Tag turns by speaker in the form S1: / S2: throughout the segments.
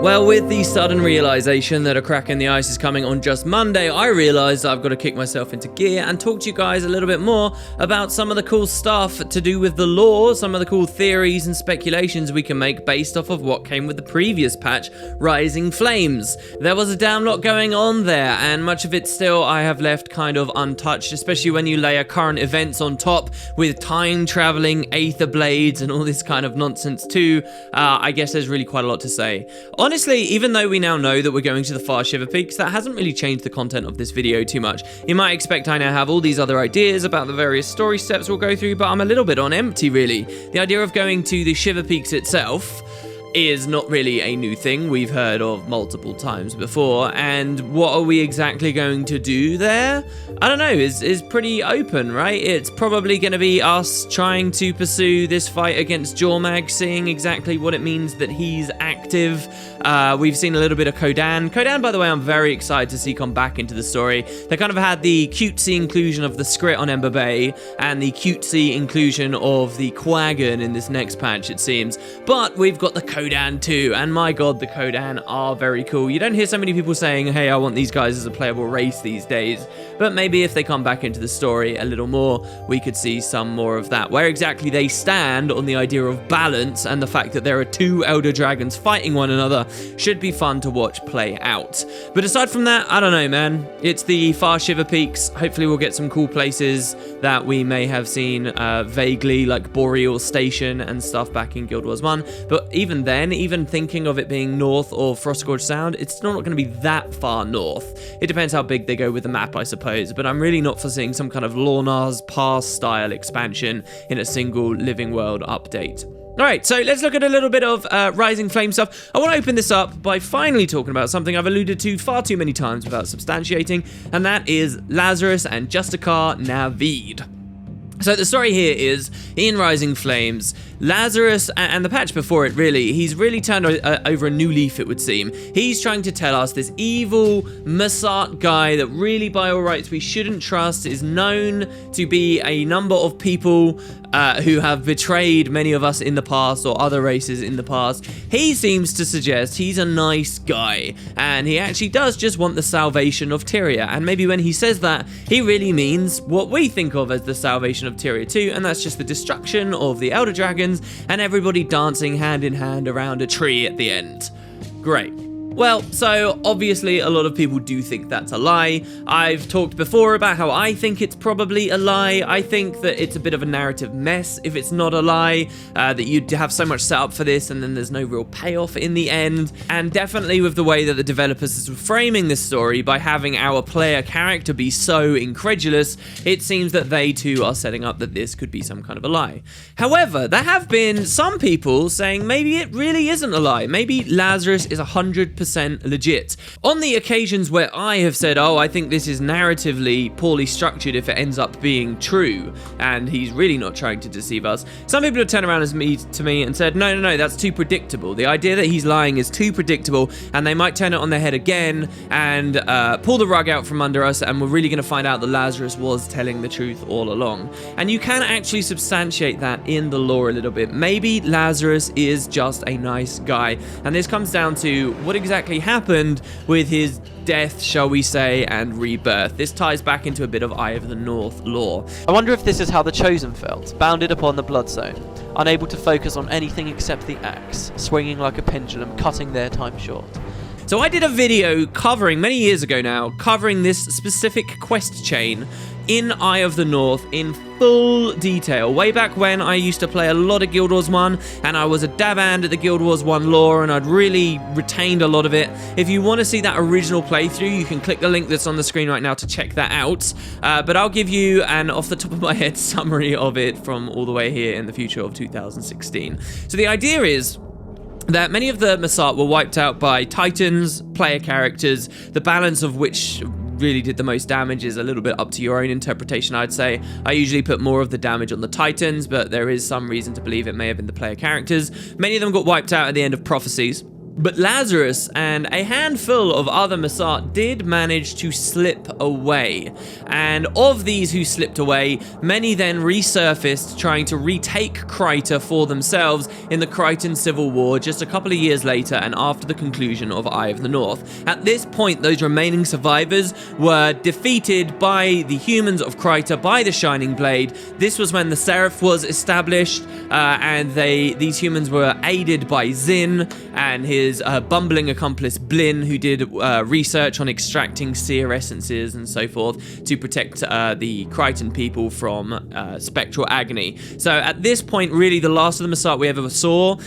S1: Well, with the sudden realization that a crack in the ice is coming on just Monday, I realized I've got to kick myself into gear and talk to you guys a little bit more about some of the cool stuff to do with the lore, some of the cool theories and speculations we can make based off of what came with the previous patch, Rising Flames. There was a damn lot going on there, and much of it still I have left kind of untouched, especially when you layer current events on top with time-traveling aether blades and all this kind of nonsense too. I guess there's really quite a lot to say. Honestly, even though we now know that we're going to the far Shiver Peaks, that hasn't really changed the content of this video too much. You might expect I now have all these other ideas about the various story steps we'll go through, but I'm a little bit on empty, really. The idea of going to the Shiver Peaks itself is not really a new thing. We've heard of multiple times before, and what are we exactly going to do there? I don't know, is pretty open, right? It's probably going to be us trying to pursue this fight against Jormag, seeing exactly what it means that he's active. We've seen a little bit of Kodan. Kodan, by the way, I'm very excited to see come back into the story. They kind of had the cutesy inclusion of the Skrit on Ember Bay, and the cutesy inclusion of the Quaggan in this next patch, it seems. But we've got the Kodan too, and my god, the Kodan are very cool. You don't hear so many people saying, hey, I want these guys as a playable race these days, but maybe if they come back into the story a little more, we could see some more of that. Where exactly they stand on the idea of balance and the fact that there are two Elder Dragons fighting one another should be fun to watch play out. But aside from that, I don't know, man. It's the far Shiver Peaks. Hopefully we'll get some cool places that we may have seen vaguely, like Boreal Station and stuff back in Guild Wars 1, but even then, even thinking of it being north of Frostgorge Sound, it's still not going to be that far north. It depends how big they go with the map, I suppose, but I'm really not foreseeing some kind of Lornar's Pass style expansion in a single Living World update. Alright, so let's look at a little bit of Rising Flame stuff. I want to open this up by finally talking about something I've alluded to far too many times without substantiating, and that is Lazarus and Justicar Navid. So the story here is, in Rising Flames, Lazarus, and the patch before it really, he's really turned over a new leaf, it would seem. He's trying to tell us this evil Masat guy that really by all rights we shouldn't trust is known to be a number of people who have betrayed many of us in the past or other races in the past. He seems to suggest he's a nice guy, and he actually does just want the salvation of Tyria, and maybe when he says that, he really means what we think of as the salvation of Tyria too, and that's just the destruction of the Elder Dragons and everybody dancing hand in hand around a tree at the end. Great. Well, so obviously a lot of people do think that's a lie. I've talked before about how I think it's probably a lie. I think that it's a bit of a narrative mess if it's not a lie, that you'd have so much set up for this and then there's no real payoff in the end. And definitely with the way that the developers are framing this story by having our player character be so incredulous, it seems that they too are setting up that this could be some kind of a lie. However, there have been some people saying maybe it really isn't a lie. Maybe Lazarus is 100% legit. On the occasions where I have said, oh, I think this is narratively poorly structured if it ends up being true, and he's really not trying to deceive us, some people have turned around to me and said, no, that's too predictable. The idea that he's lying is too predictable, and they might turn it on their head again and pull the rug out from under us, and we're really going to find out that Lazarus was telling the truth all along. And you can actually substantiate that in the lore a little bit. Maybe Lazarus is just a nice guy, and this comes down to what exactly happened with his death, shall we say, and rebirth. This ties back into a bit of Eye of the North lore.
S2: I wonder if this is how the Chosen felt, bounded upon the Blood Zone, unable to focus on anything except the axe, swinging like a pendulum, cutting their time short.
S1: So I did a video covering, many years ago now, covering this specific quest chain in Eye of the North in full detail. Way back when I used to play a lot of Guild Wars 1, and I was a dab-hand at the Guild Wars 1 lore, and I'd really retained a lot of it. If you want to see that original playthrough, you can click the link that's on the screen right now to check that out. But I'll give you an off the top of my head summary of it from all the way here in the future of 2016. So the idea is that many of the Masat were wiped out by Titans, player characters, the balance of which really did the most damage is a little bit up to your own interpretation, I'd say. I usually put more of the damage on the Titans, but there is some reason to believe it may have been the player characters. Many of them got wiped out at the end of Prophecies, But Lazarus and a handful of other Masat did manage to slip away. And of these who slipped away, many then resurfaced trying to retake Krait for themselves in the Crichton Civil War just a couple of years later and after the conclusion of Eye of the North. At this point, those remaining survivors were defeated by the humans of Krait, by the Shining Blade. This was when the Seraph was established, and these humans were aided by Zin and his bumbling accomplice Blin, who did research on extracting seer essences and so forth to protect the Crichton people from spectral agony. So at this point, really, the last of the Masat we ever saw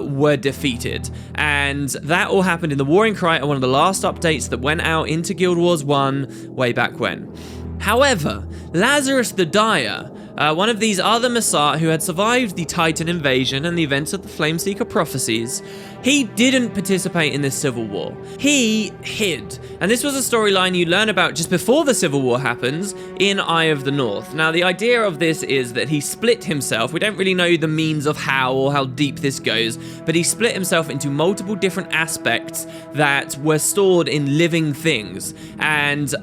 S1: were defeated. And that all happened in the War in Krait, one of the last updates that went out into Guild Wars 1 way back when. However, Lazarus the Dire, one of these other Masat who had survived the Titan invasion and the events of the Flameseeker prophecies, he didn't participate in this civil war. He hid. And this was a storyline you learn about just before the civil war happens in Eye of the North. Now, the idea of this is that he split himself. We don't really know the means of how or how deep this goes, but he split himself into multiple different aspects that were stored in living things. And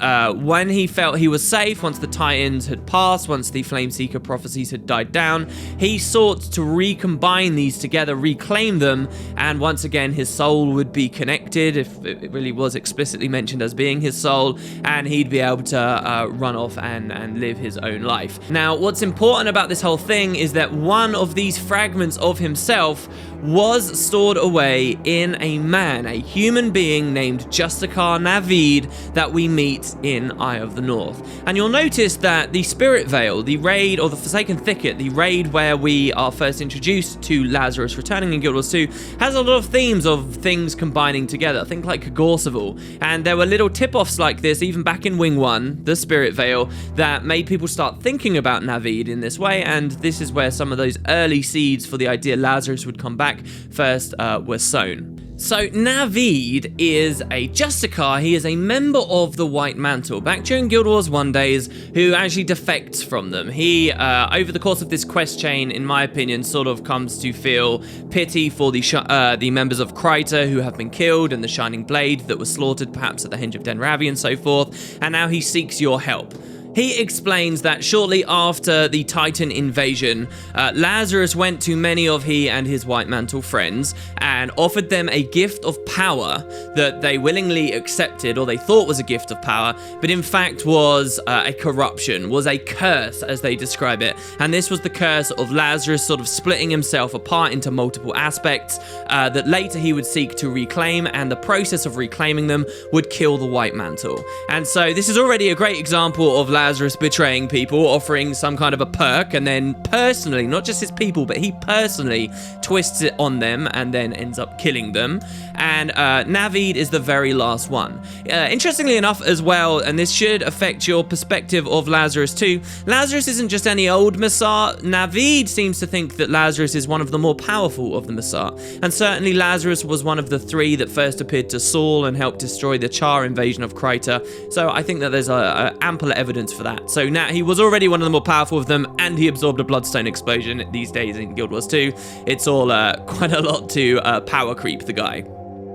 S1: when he felt he was safe, once the Titans had passed, once the Flameseeker prophecies had died down, he sought to recombine these together, reclaim them, and once again his soul would be connected, if it really was explicitly mentioned as being his soul, and he'd be able to run off and live his own life. Now, what's important about this whole thing is that one of these fragments of himself was stored away in a man, a human being named Justicar Navid that we meet in Eye of the North. And you'll notice that the Spirit Veil, the raid, or the Forsaken Thicket, the raid where we are first introduced to Lazarus returning in Guild Wars 2, has a lot of themes of things combining together. Think like Gorseval. And there were little tip-offs like this, even back in Wing 1, the Spirit Veil, that made people start thinking about Navid in this way, and this is where some of those early seeds for the idea Lazarus would come back first were sown. So Navid is a Justicar. He is a member of the White Mantle back during Guild Wars 1 days who actually defects from them. He, over the course of this quest chain, in my opinion, sort of comes to feel pity for the members of Krait who have been killed and the Shining Blade that was slaughtered perhaps at the Henge of Denravi and so forth, and now he seeks your help. He explains that shortly after the Titan invasion, Lazarus went to many of he and his White Mantle friends and offered them a gift of power that they willingly accepted, or they thought was a gift of power, but in fact was a corruption, was a curse as they describe it. And this was the curse of Lazarus sort of splitting himself apart into multiple aspects that later he would seek to reclaim, and the process of reclaiming them would kill the White Mantle. And so this is already a great example of Lazarus betraying people, offering some kind of a perk, and then personally, not just his people, but he personally twists it on them and then ends up killing them. And Navid is the very last one. Interestingly enough as well, and this should affect your perspective of Lazarus too, Lazarus isn't just any old Masat. Navid seems to think that Lazarus is one of the more powerful of the Masat. And certainly Lazarus was one of the three that first appeared to Saul and helped destroy the Char invasion of Krait. So I think that there's ample evidence for that. So now he was already one of the more powerful of them, and he absorbed a bloodstone explosion these days in Guild Wars 2. It's all quite a lot to power creep the guy.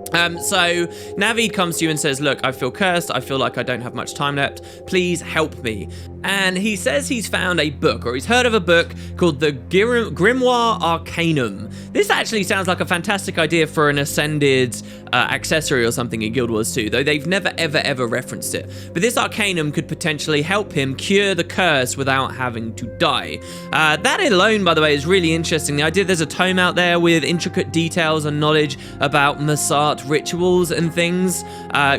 S1: So Navid comes to you and says, look, I feel cursed. I feel like I don't have much time left. Please help me. And he says he's found a book, or he's heard of a book called the Grimoire Arcanum. This actually sounds like a fantastic idea for an Ascended accessory or something in Guild Wars 2, though they've never ever referenced it. But this Arcanum could potentially help him cure the curse without having to die. That alone, by the way, is really interesting. The idea there's a tome out there with intricate details and knowledge about Masat rituals and things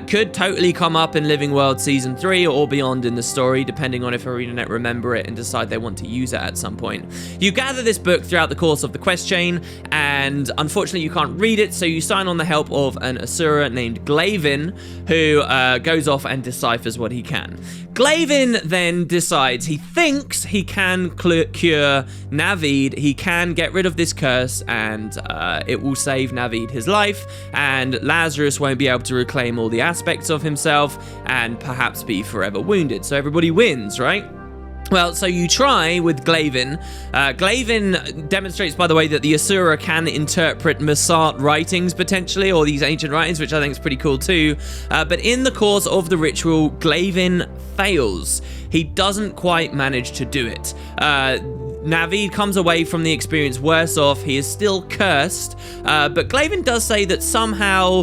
S1: could totally come up in Living World Season 3 or beyond in the story, depending on if ArenaNet remember it and decide they want to use it at some point. You gather this book throughout the course of the quest chain, and unfortunately you can't read it, so you sign on the help of an Asura named Glavin, who goes off and deciphers what he can. Glavin then decides he thinks he can cure Navid, he can get rid of this curse, and it will save Navid his life, and Lazarus won't be able to reclaim all the aspects of himself and perhaps be forever wounded. So everybody wins, right? Well, so you try with Glavin. Glavin demonstrates, by the way, that the Asura can interpret Masart writings, potentially, or these ancient writings, which I think is pretty cool too. But in the course of the ritual, Glavin fails. He doesn't quite manage to do it. Naveed comes away from the experience worse off. He is still cursed, but Glavin does say that somehow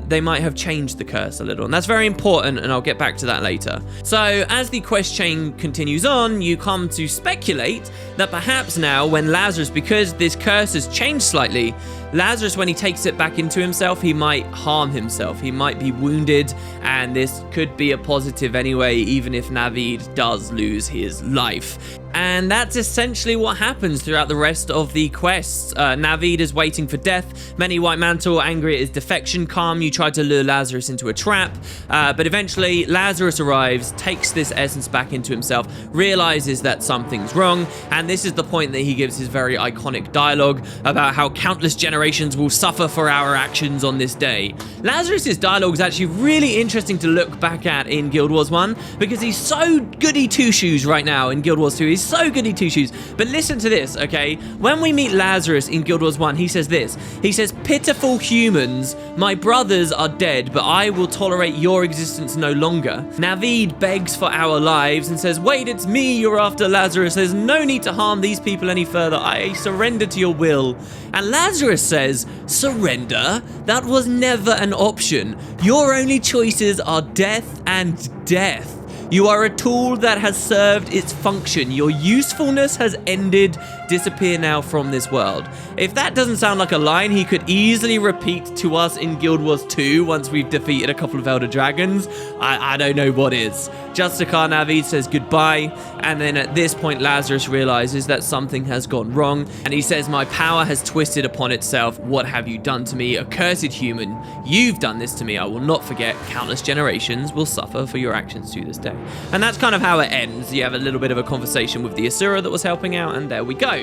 S1: they might have changed the curse a little, and that's very important, and I'll get back to that later. So as the quest chain continues on, you come to speculate that perhaps now when Lazarus, because this curse has changed slightly, Lazarus, when he takes it back into himself, he might harm himself. He might be wounded, and this could be a positive anyway, even if Naveed does lose his life. And that's essentially what happens throughout the rest of the quests. Naveed is waiting for death. Many White Mantle, angry at his defection, Calm, you try to lure Lazarus into a trap. But eventually, Lazarus arrives, takes this essence back into himself, realizes that something's wrong. And this is the point that he gives his very iconic dialogue about how countless generations will suffer for our actions on this day. Lazarus's dialogue is actually really interesting to look back at in Guild Wars 1, because he's so goody two-shoes right now in Guild Wars 2. He's so goody two-shoes. But listen to this, okay? When we meet Lazarus in Guild Wars 1, he says this. He says, "Pitiful humans, my brothers are dead, but I will tolerate your existence no longer." Naveed begs for our lives and says, "Wait, it's me you're after, Lazarus. There's no need to harm these people any further. I surrender to your will." And Lazarus says, "Surrender? That was never an option. Your only choices are death and death. You are a tool that has served its function. Your usefulness has ended. Disappear now from this world." If that doesn't sound like a line he could easily repeat to us in Guild Wars 2 once we've defeated a couple of Elder Dragons, I don't know what is. Justicar Naveed says goodbye, and then at this point Lazarus realizes that something has gone wrong, and he says, "My power has twisted upon itself. What have you done to me, accursed human? You've done this to me. I will not forget. Countless generations will suffer for your actions to this day." And that's kind of how it ends. You have a little bit of a conversation with the Asura that was helping out, and there we go.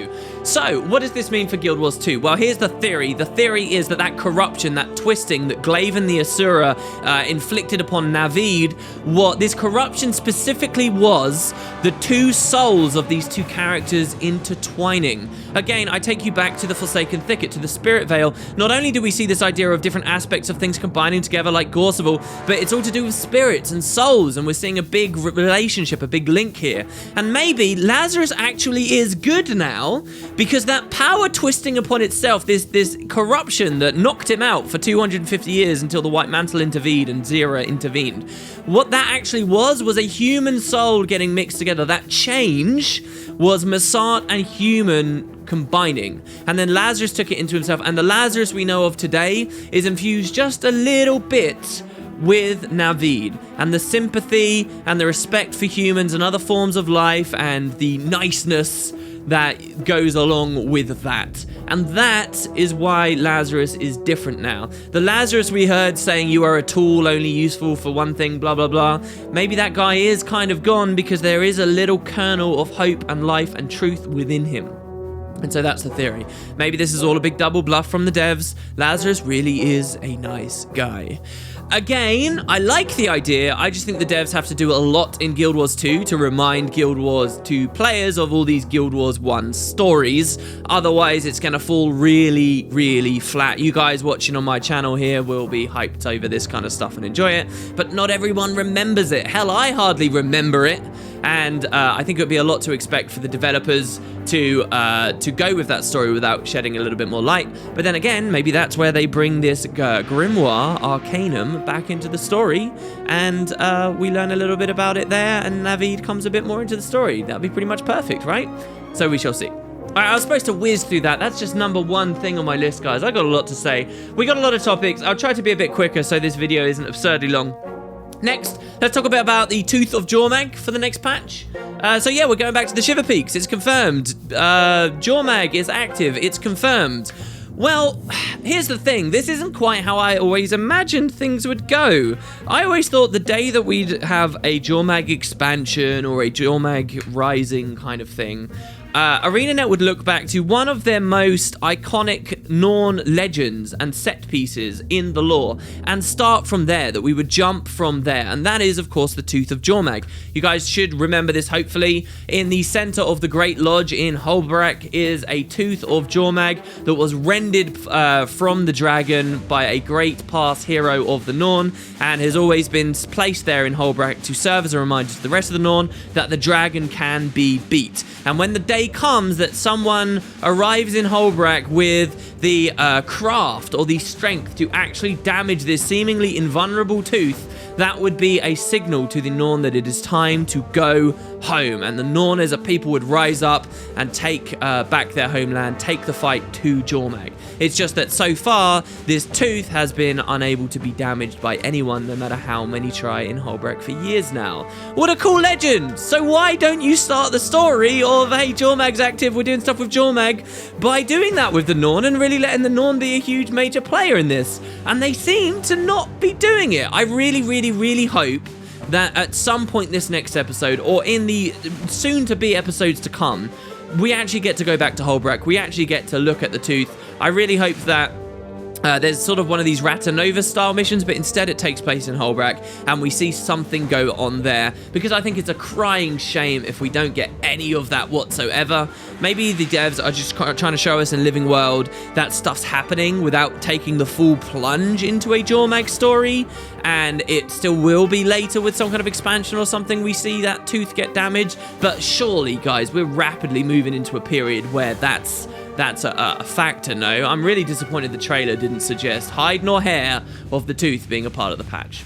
S1: So, what does this mean for Guild Wars 2? Well, here's the theory. The theory is that corruption, that twisting that Glavin the Asura inflicted upon Naveed, what this corruption specifically was the two souls of these two characters intertwining. Again, I take you back to the Forsaken Thicket, to the Spirit Veil. Not only do we see this idea of different aspects of things combining together like Gorseval, but it's all to do with spirits and souls, and we're seeing a big relationship, a big link here. And maybe Lazarus actually is good now, because that power twisting upon itself, this corruption that knocked him out for 250 years until the White Mantle intervened and Zera intervened. What that actually was a human soul getting mixed together. That change was Masart and human combining, and then Lazarus took it into himself, and the Lazarus we know of today is infused just a little bit with Naveed, and the sympathy and the respect for humans and other forms of life and the niceness that goes along with that. And that is why Lazarus is different now. The Lazarus we heard saying you are a tool only useful for one thing, blah blah blah, maybe that guy is kind of gone, because there is a little kernel of hope and life and truth within him. And so that's the theory. Maybe this is all a big double bluff from the devs. Lazarus really is a nice guy. Again, I like the idea. I just think the devs have to do a lot in Guild Wars 2 to remind Guild Wars 2 players of all these Guild Wars 1 stories. Otherwise, it's going to fall really, really flat. You guys watching on my channel here will be hyped over this kind of stuff and enjoy it, but not everyone remembers it. Hell, I hardly remember it. And I think it would be a lot to expect for the developers to go with that story without shedding a little bit more light. But then again, maybe that's where they bring this Grimoire Arcanum back into the story, and we learn a little bit about it there, and Naveed comes a bit more into the story. That'd be pretty much perfect, right? So we shall see. Alright, I was supposed to whiz through that. That's just number one thing on my list, guys. I got a lot to say. We got a lot of topics. I'll try to be a bit quicker so this video isn't absurdly long. Next, let's talk a bit about the Tooth of Jormag for the next patch. So yeah, we're going back to the Shiver Peaks. It's confirmed. Jormag is active. It's confirmed. Well, here's the thing. This isn't quite how I always imagined things would go. I always thought the day that we'd have a Jormag expansion or a Jormag Rising kind of thing, ArenaNet would look back to one of their most iconic Norn legends and set pieces in the lore and start from there, that we would jump from there, and that is, of course, the Tooth of Jormag. You guys should remember this, hopefully. In the center of the Great Lodge in Holbrak is a Tooth of Jormag that was rendered from the dragon by a great past hero of the Norn, and has always been placed there in Holbrak to serve as a reminder to the rest of the Norn that the dragon can be beat. And when the day comes that someone arrives in Holbrak with the craft or the strength to actually damage this seemingly invulnerable tooth, that would be a signal to the Norn that it is time to go home. And the Norn as a people would rise up and take back their homeland, take the fight to Jormag. It's just that so far, this tooth has been unable to be damaged by anyone, no matter how many try in Holbrak for years now. What a cool legend! So why don't you start the story of, hey, Jormag's active, we're doing stuff with Jormag, by doing that with the Norn and really letting the Norn be a huge major player in this? And they seem to not be doing it. I really hope that at some point this next episode, or in the soon-to-be episodes to come, we actually get to go back to Holbrak. We actually get to look at the tooth. I really hope that there's sort of one of these Ratanova style missions, but instead it takes place in Holbrak and we see something go on there, because I think it's a crying shame if we don't get any of that whatsoever. Maybe the devs are just trying to show us in Living World that stuff's happening without taking the full plunge into a Jormag story, and it still will be later with some kind of expansion or something we see that tooth get damaged. But surely, guys, we're rapidly moving into a period where that's a factor. No, I'm really disappointed the trailer didn't suggest hide nor hair of the tooth being a part of the patch.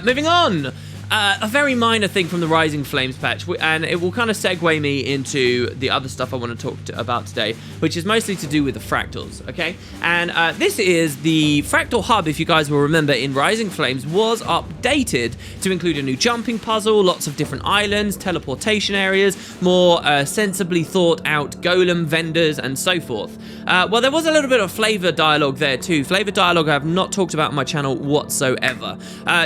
S1: Moving on. A very minor thing from the Rising Flames patch, and it will kind of segue me into the other stuff I want to talk about today, which is mostly to do with the fractals, okay? And this is the Fractal Hub, if you guys will remember, in Rising Flames was updated to include a new jumping puzzle, lots of different islands, teleportation areas, more sensibly thought out golem vendors, and so forth. Well, there was a little bit of flavor dialogue there too. Flavor dialogue I have not talked about on my channel whatsoever.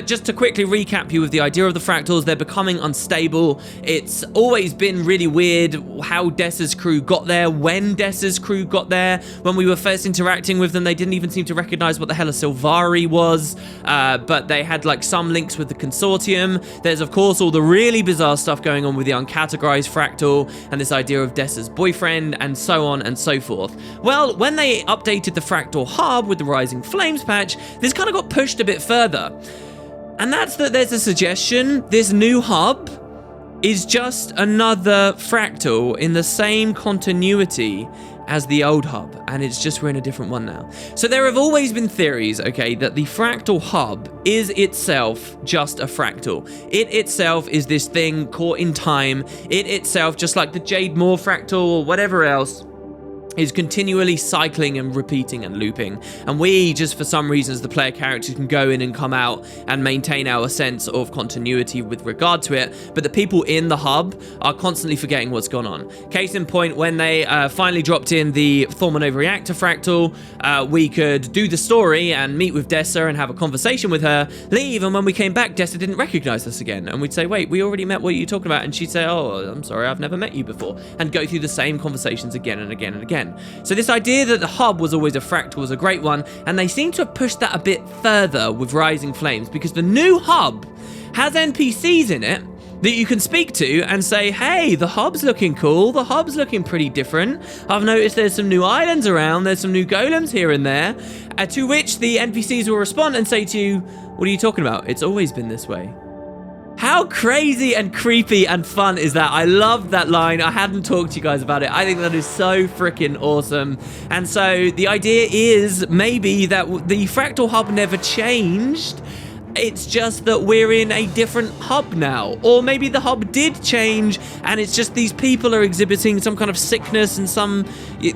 S1: Just to quickly recap you with the idea of the fractals, they're becoming unstable. It's always been really weird how Dessa's crew got there, when Dessa's crew got there. When we were first interacting with them, they didn't even seem to recognize what the hell a Sylvari was, but they had like some links with the consortium. There's of course all the really bizarre stuff going on with the uncategorized fractal and this idea of Dessa's boyfriend, and so on and so forth. Well, when they updated the Fractal Hub with the Rising Flames patch, this kind of got pushed a bit further. And that's that there's a suggestion this new hub is just another fractal in the same continuity as the old hub, and it's just we're in a different one now. So there have always been theories, okay, that the Fractal Hub is itself just a fractal. It itself is this thing caught in time. It itself, just like the Jade Moor fractal or whatever else, is continually cycling and repeating and looping, and we just for some reasons the player characters can go in and come out and maintain our sense of continuity with regard to it, but the people in the hub are constantly forgetting what's gone on. Case in point, when they finally dropped in the Thormanova reactor fractal, we could do the story and meet with Dessa and have a conversation with her, leave, and when we came back Dessa didn't recognize us again, and we'd say, wait, we already met, what are you talking about? And she'd say, oh, I'm sorry, I've never met you before, and go through the same conversations again and again and again. So this idea that the hub was always a fractal was a great one, and they seem to have pushed that a bit further with Rising Flames, because the new hub has NPCs in it that you can speak to and say, hey, the hub's looking cool, the hub's looking pretty different, I've noticed there's some new islands around, there's some new golems here and there, to which the NPCs will respond and say to you, what are you talking about? It's always been this way. How crazy and creepy and fun is that? I love that line. I hadn't talked to you guys about it. I think that is so freaking awesome. And so the idea is maybe that the Fractal Hub never changed. It's just that we're in a different hub now. Or maybe the hub did change and it's just these people are exhibiting some kind of sickness and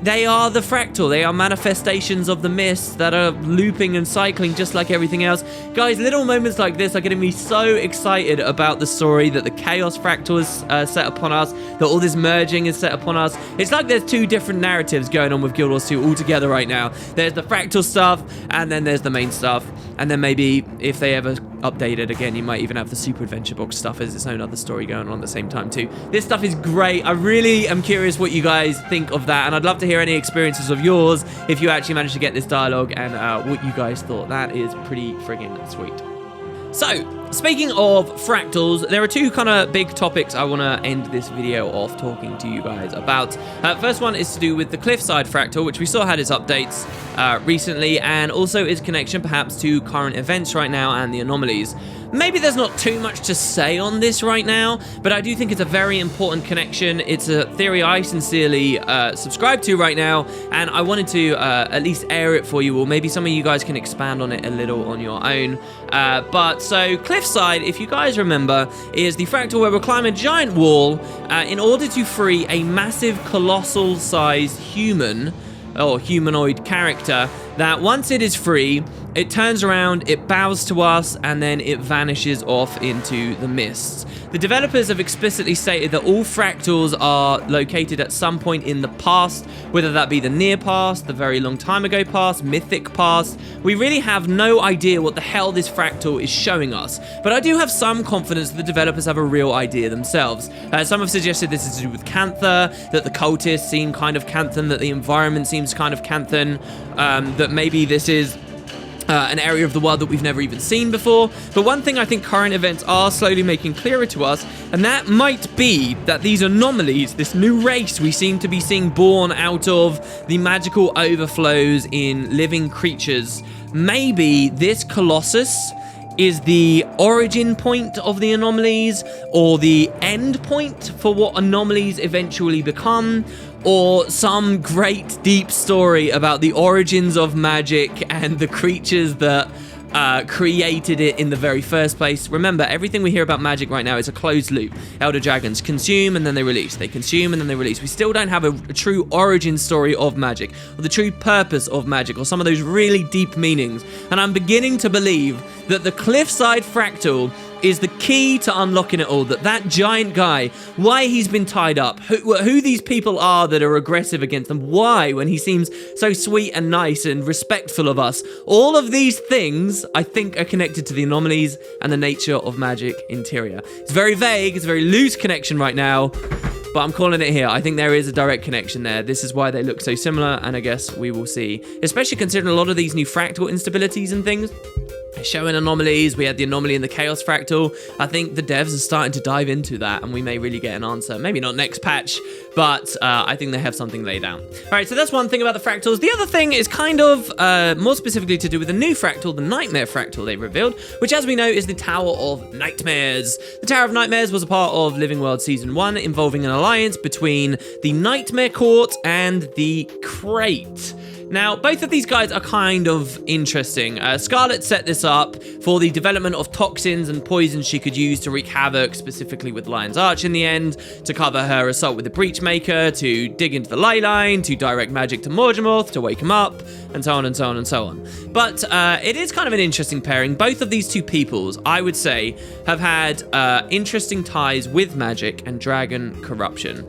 S1: they are the fractal. They are manifestations of the mist that are looping and cycling just like everything else. Guys, little moments like this are getting me so excited about the story that the chaos fractal is set upon us, that all this merging is set upon us. It's like there's two different narratives going on with Guild Wars 2 all together right now. There's the fractal stuff and then there's the main stuff. And then maybe if they ever ever updated again, you might even have the Super Adventure Box stuff as its own other story going on at the same time too. This stuff is great. I really am curious what you guys think of that, and I'd love to hear any experiences of yours if you actually managed to get this dialogue and what you guys thought. That is pretty friggin' sweet. So, speaking of fractals, there are two kind of big topics I want to end this video off talking to you guys about. First one is to do with the Cliffside fractal, which we saw had its updates recently, and also its connection perhaps to current events right now and the anomalies. Maybe there's not too much to say on this right now, but I do think it's a very important connection. It's a theory I sincerely subscribe to right now, and I wanted to at least air it for you, or maybe some of you guys can expand on it a little on your own. So Cliffside, if you guys remember, is the fractal where we'll climb a giant wall in order to free a massive, colossal-sized human or humanoid character that once it is free, it turns around, it bows to us, and then it vanishes off into the mists. The developers have explicitly stated that all fractals are located at some point in the past, whether that be the near past, the very long time ago past, mythic past. We really have no idea what the hell this fractal is showing us, but I do have some confidence that the developers have a real idea themselves. Some have suggested this is to do with Cantha, that the cultists seem kind of Canthan, that the environment seems kind of Canthan, that maybe this is an area of the world that we've never even seen before. But one thing I think current events are slowly making clearer to us, and that might be that these anomalies, this new race we seem to be seeing born out of the magical overflows in living creatures, maybe this Colossus is the origin point of the anomalies, or the end point for what anomalies eventually become, or some great deep story about the origins of magic and the creatures that created it in the very first place. Remember, everything we hear about magic right now is a closed loop. Elder dragons consume and then they release. They consume and then they release. We still don't have a true origin story of magic, or the true purpose of magic, or some of those really deep meanings. And I'm beginning to believe that the Cliffside fractal is the key to unlocking it all. That giant guy, why he's been tied up, who these people are that are aggressive against them, why, when he seems so sweet and nice and respectful of us. All of these things, I think, are connected to the anomalies and the nature of magic interior. It's very vague, it's a very loose connection right now, but I'm calling it here. I think there is a direct connection there. This is why they look so similar, and I guess we will see, especially considering a lot of these new fractal instabilities and things showing anomalies. We had the anomaly in the Chaos Fractal. I think the devs are starting to dive into that, and we may really get an answer. Maybe not next patch, but I think they have something laid out. All right, so that's one thing about the fractals. The other thing is kind of more specifically to do with the new fractal, the Nightmare Fractal they revealed, which, as we know, is the Tower of Nightmares. The Tower of Nightmares was a part of Living World Season 1, involving an alliance between the Nightmare Court and the Krait. Now, both of these guys are kind of interesting. Scarlet set this up for the development of toxins and poisons she could use to wreak havoc, specifically with Lion's Arch in the end, to cover her assault with the Breachmaker, to dig into the ley line, to direct magic to Morgemorth, to wake him up, and so on and so on and so on. But it is kind of an interesting pairing. Both of these two peoples, I would say, have had interesting ties with magic and dragon corruption.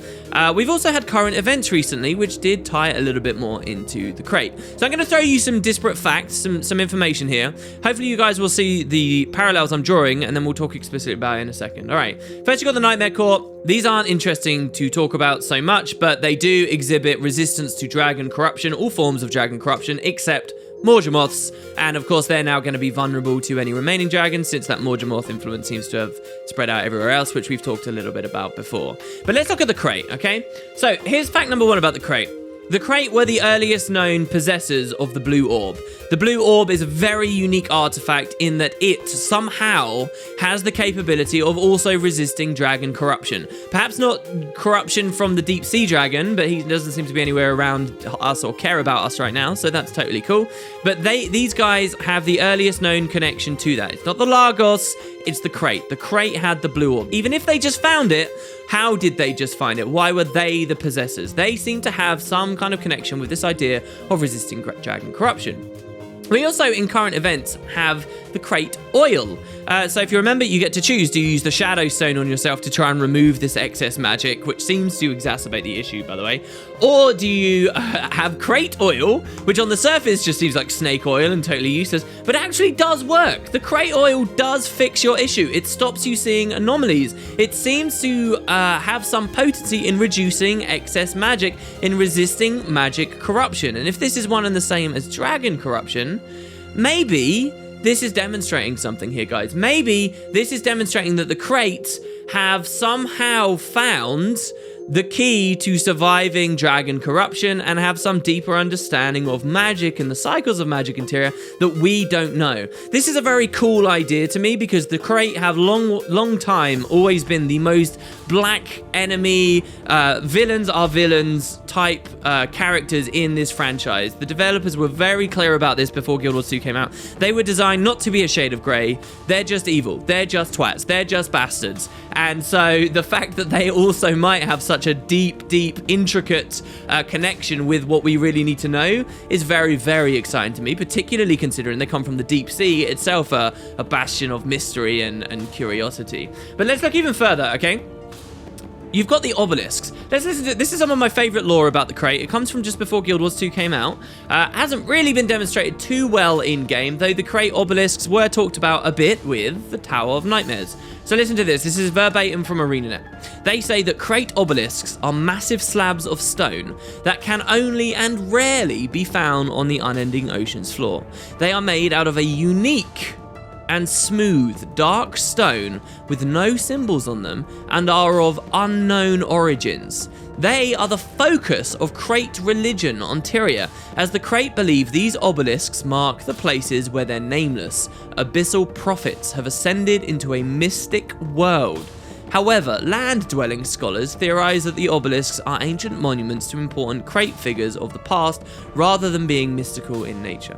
S1: We've also had current events recently, which did tie a little bit more into the Krait. So I'm going to throw you some disparate facts, some information here. Hopefully you guys will see the parallels I'm drawing, and then we'll talk explicitly about it in a second. All right, first you got the Nightmare Court. These aren't interesting to talk about so much, but they do exhibit resistance to dragon corruption, all forms of dragon corruption, except Morgemorth's, and of course they're now going to be vulnerable to any remaining dragons, since that Morgemorth influence seems to have spread out everywhere else, which we've talked a little bit about before. But let's look at the Krait, okay? So here's fact number one about the Krait. The Krait were the earliest known possessors of the Blue Orb. The Blue Orb is a very unique artifact in that it somehow has the capability of also resisting dragon corruption. Perhaps not corruption from the deep sea dragon, but he doesn't seem to be anywhere around us or care about us right now, so that's totally cool. But these guys have the earliest known connection to that. It's not the Lagos, it's the Krait. The Krait had the Blue Orb. Even if they just found it, how did they just find it? Why were they the possessors? They seem to have some kind of connection with this idea of resisting dragon corruption. We also, in current events, have the Krait oil. So if you remember, you get to choose. Do you use the Shadow Stone on yourself to try and remove this excess magic, which seems to exacerbate the issue, by the way? Or do you have Krait oil, which on the surface just seems like snake oil and totally useless, but actually does work. The Krait oil does fix your issue. It stops you seeing anomalies. It seems to have some potency in reducing excess magic, in resisting magic corruption. And if this is one and the same as dragon corruption, maybe this is demonstrating something here, guys. Maybe this is demonstrating that the Krait have somehow found the key to surviving dragon corruption and have some deeper understanding of magic and the cycles of magic in Tyria that we don't know. This is a very cool idea to me because the Krait have long time always been the most black enemy, villains are villains type characters in this franchise. The developers were very clear about this before Guild Wars 2 came out. They were designed not to be a shade of grey. They're just evil. They're just twats. They're just bastards. And so the fact that they also might have such a deep, intricate connection with what we really need to know is very, very exciting to me, particularly considering they come from the deep sea itself, a bastion of mystery and curiosity. But let's look even further, okay? You've got the obelisks. Let's listen to this. Is some of my favorite lore about the Krait. It comes from just before Guild Wars 2 came out. Hasn't really been demonstrated too well in game, though the Krait obelisks were talked about a bit with the Tower of Nightmares. So listen to this. This is verbatim from ArenaNet. They say that Krait obelisks are massive slabs of stone that can only and rarely be found on the unending ocean's floor. They are made out of a unique and smooth, dark stone with no symbols on them and are of unknown origins. They are the focus of Krait religion on Tyria, as the Krait believe these obelisks mark the places where their nameless, abyssal prophets have ascended into a mystic world. However, land-dwelling scholars theorize that the obelisks are ancient monuments to important Krait figures of the past rather than being mystical in nature.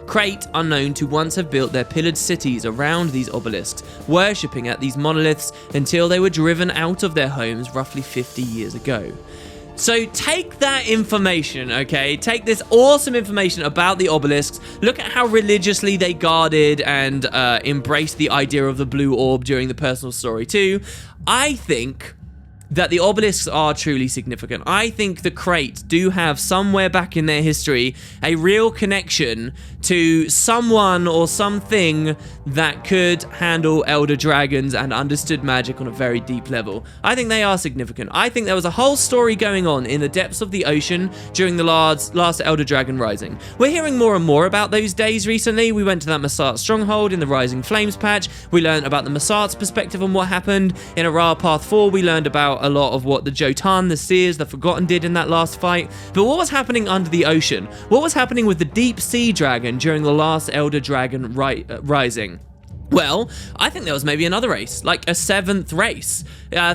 S1: Krait are known to once have built their pillared cities around these obelisks, worshipping at these monoliths until they were driven out of their homes roughly 50 years ago. So take that information, okay? Take this awesome information about the obelisks. Look at how religiously they guarded and embraced the idea of the blue orb during the personal story too. I think that the obelisks are truly significant. I think the Krait do have somewhere back in their history a real connection to someone or something that could handle elder dragons and understood magic on a very deep level. I think they are significant. I think there was a whole story going on in the depths of the ocean during the last Elder Dragon Rising. We're hearing more and more about those days recently. We went to that Masat stronghold in the Rising Flames patch. We learned about the Masat's perspective on what happened. In Arar Path 4, we learned about a lot of what the Jotun, the Seers, the Forgotten did in that last fight. But what was happening under the ocean? What was happening with the deep sea dragon during the last Elder Dragon Rising? Well, I think there was maybe another race, like a 7th race.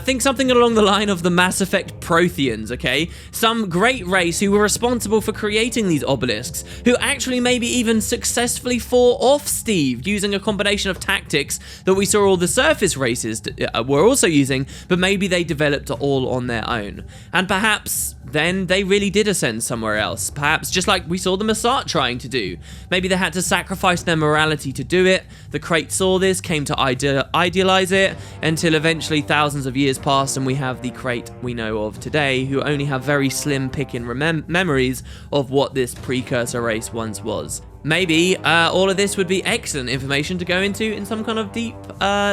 S1: Think something along the line of the Mass Effect Protheans, okay? Some great race who were responsible for creating these obelisks, who actually maybe even successfully fought off Steve using a combination of tactics that we saw all the surface races were also using, but maybe they developed it all on their own. And perhaps then they really did ascend somewhere else. Perhaps just like we saw the Masat trying to do. Maybe they had to sacrifice their morality to do it. The Krait saw this, came to idealize it, until eventually thousands of years passed and we have the Krait we know of today, who only have very slim picking memories of what this precursor race once was. Maybe all of this would be excellent information to go into in some kind of deep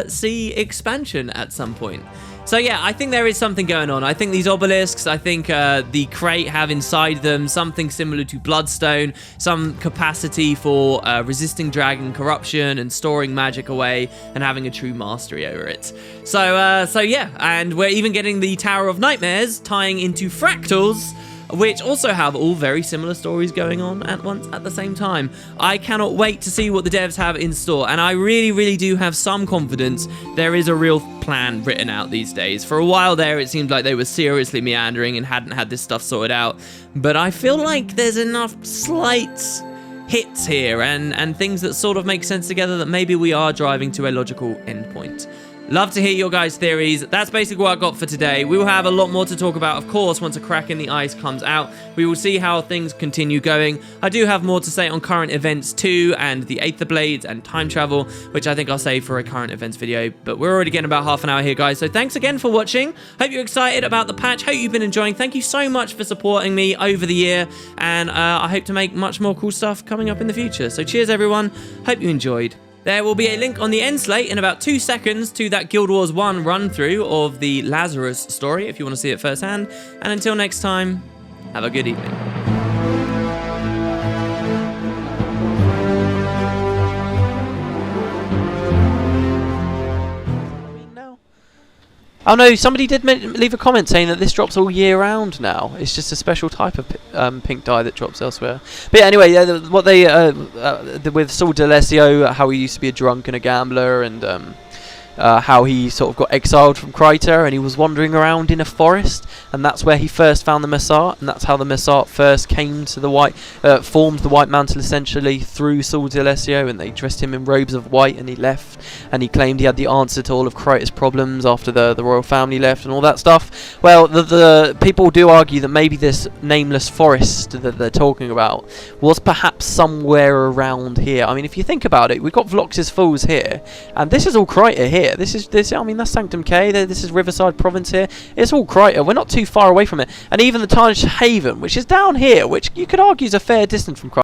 S1: sea expansion at some point. So yeah, I think there is something going on. I think these obelisks, I think the Krait have inside them something similar to Bloodstone, some capacity for resisting dragon corruption and storing magic away and having a true mastery over it. So yeah, and we're even getting the Tower of Nightmares tying into Fractals, which also have all very similar stories going on at once at the same time. I cannot wait to see what the devs have in store, and I really, really do have some confidence there is a real plan written out these days. For a while there, it seemed like they were seriously meandering and hadn't had this stuff sorted out, but I feel like there's enough slight hits here and things that sort of make sense together that maybe we are driving to a logical endpoint. Love to hear your guys' theories. That's basically what I got for today. We will have a lot more to talk about, of course, once A Crack in the Ice comes out. We will see how things continue going. I do have more to say on current events too, and the Aether Blades and time travel, which I think I'll save for a current events video. But we're already getting about half an hour here, guys. So thanks again for watching. Hope you're excited about the patch. Hope you've been enjoying. Thank you so much for supporting me over the year. And I hope to make much more cool stuff coming up in the future. So cheers, everyone. Hope you enjoyed. There will be a link on the end slate in about 2 seconds to that Guild Wars 1 run-through of the Lazarus story if you want to see it firsthand. And until next time, have a good evening.
S2: Oh no, somebody did leave a comment saying that this drops all year round now. It's just a special type of pink dye that drops elsewhere. But yeah, anyway, what they with Saul D'Alessio, how he used to be a drunk and a gambler, and how he sort of got exiled from Krait, and he was wandering around in a forest, and that's where he first found the Messart, and that's how the Messart first came to the white, formed the White Mantle essentially through Saul D'Alessio, and they dressed him in robes of white, and he left, and he claimed he had the answer to all of Krait's problems after the royal family left and all that stuff. Well, the people do argue that maybe this nameless forest that they're talking about was perhaps somewhere around here. I mean, if you think about it, we've got Vlox's Falls here, and this is all Krait here. This I mean, that's Sanctum K. This is Riverside Province here. It's all Krait. We're not too far away from it. And even the Tarnished Haven, which is down here, which you could argue is a fair distance from Krait.